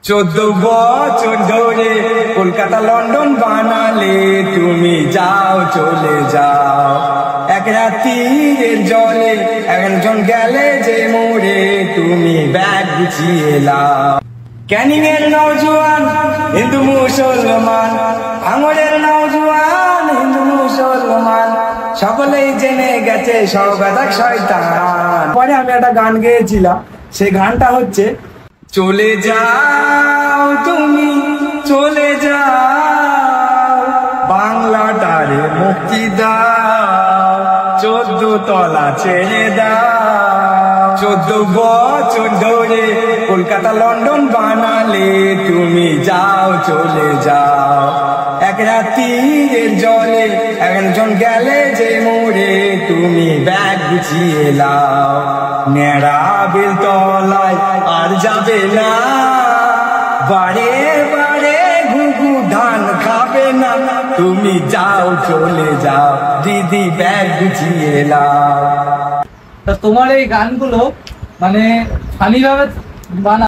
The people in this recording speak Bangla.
14 বছর ধরে কলকাতা লন্ডন বানালে তুমি যাও চলে যাও এক রাতের জলে একজন গেলে যে মোড়ে তুমি ব্যাগ গুছিয়ে লাও ক্যানিং এর নওজোয়ান হিন্দু মুসলমান ভাঙড়ের নওজোয়ান হিন্দু মুসলমান সকলেই জেনে গেছে সৌগত শয়তান। পরে আমি একটা গান গেয়েছিলাম, সেই গানটা হচ্ছে চলে যাও তুমি চলে যাও বাংলাটারে মুক্তি দাও 14 তলা ছেড়ে দাও 14 বছর ধরে কলকাতা লন্ডন বানালে তুমি যাও চলে যাও এক রাতের জলে একজন গেলে যে মোড়ে তুমি ব্যাগ গুছিয়ে লাও নেড়া বেলতলায় আর যাবে না বারে বারে ঘুঘু ধান খাবে না তুমি যাও চলে যাও দিদি ব্যাগ গুছিয়ে লাও। তা তোমার এই গানগুলো মানে ফানি ভাবে বানা